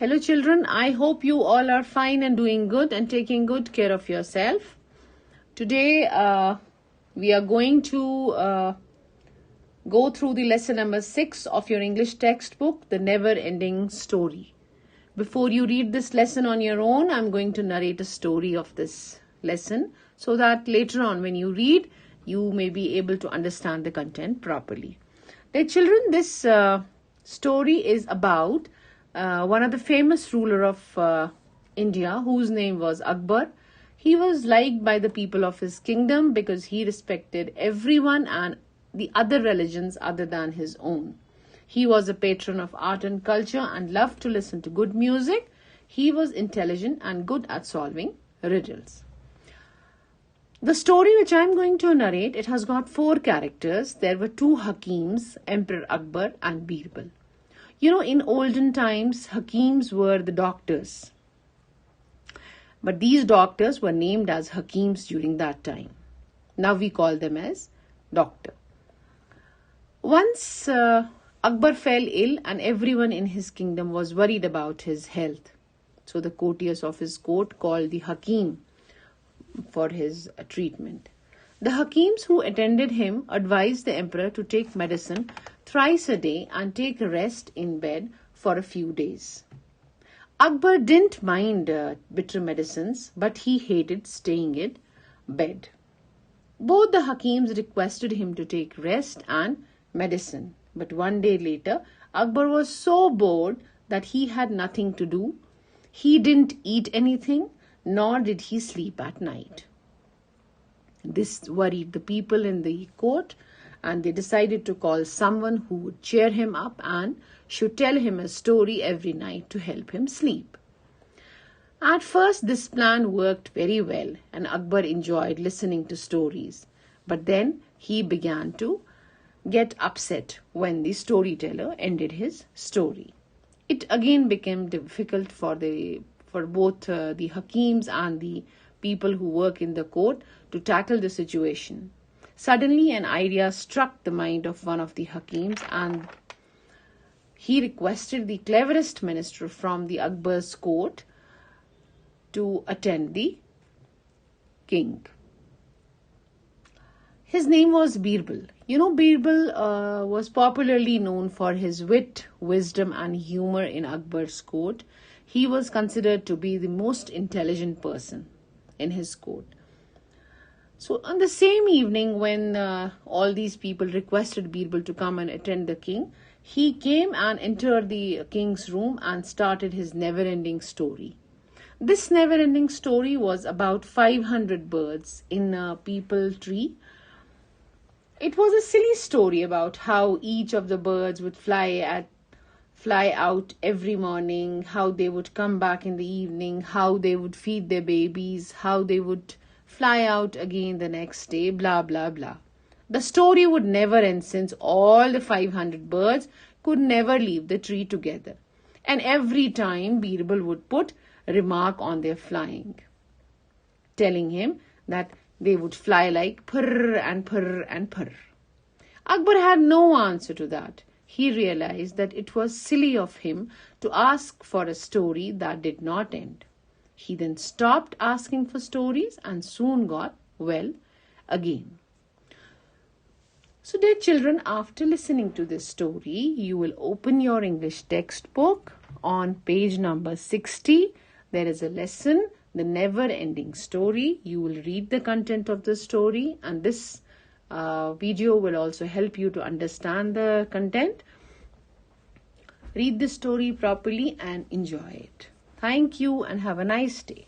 Hello children, I hope you all are fine and doing good and taking good care of yourself. Today we are going to go through the lesson number 6 of your English textbook, The Never Ending Story. Before you read this lesson on your own, I'm going to narrate a story of this lesson so that later on when you read, you may be able to understand the content properly. Dear children, this story is about one of the famous ruler of India, whose name was Akbar. He was liked by the people of his kingdom because he respected everyone and the other religions other than his own. He was a patron of art and culture and loved to listen to good music. He was intelligent and good at solving riddles. The story which I am going to narrate, it has got 4 characters. There were 2 Hakims, Emperor Akbar and Birbal. You know, in olden times, Hakims were the doctors. But these doctors were named as Hakims during that time. Now we call them as doctor. Once Akbar fell ill and everyone in his kingdom was worried about his health. So the courtiers of his court called the Hakim for his treatment. The Hakims who attended him advised the emperor to take medicine thrice a day and take a rest in bed for a few days. Akbar didn't mind bitter medicines, but he hated staying in bed. Both the Hakims requested him to take rest and medicine, but one day later, Akbar was so bored that he had nothing to do. He didn't eat anything, nor did he sleep at night. This worried the people in the court, and they decided to call someone who would cheer him up and should tell him a story every night to help him sleep. At first, this plan worked very well, and Akbar enjoyed listening to stories. But then he began to get upset when the storyteller ended his story. It again became difficult for both the Hakims and the people who work in the court to tackle the situation. Suddenly, an idea struck the mind of one of the Hakims, and he requested the cleverest minister from the Akbar's court to attend the king. His name was Birbal. You know, Birbal was popularly known for his wit, wisdom and humor in Akbar's court. He was considered to be the most intelligent person in his court. So on the same evening when all these people requested Birbal to come and attend the king, he came and entered the king's room and started his never-ending story. This never-ending story was about 500 birds in a peepal tree. It was a silly story about how each of the birds would fly out every morning, how they would come back in the evening, how they would feed their babies, how they would fly out again the next day, blah, blah, blah. The story would never end since all the 500 birds could never leave the tree together. And every time Birbal would put a remark on their flying, telling him that they would fly like purr and purr and purr. Akbar had no answer to that. He realized that it was silly of him to ask for a story that did not end. He then stopped asking for stories and soon got well again. So dear children, after listening to this story, you will open your English textbook on page number 60. There is a lesson, The Never-Ending Story. You will read the content of the story, and this video will also help you to understand the content. Read the story properly and enjoy it. Thank you and have a nice day.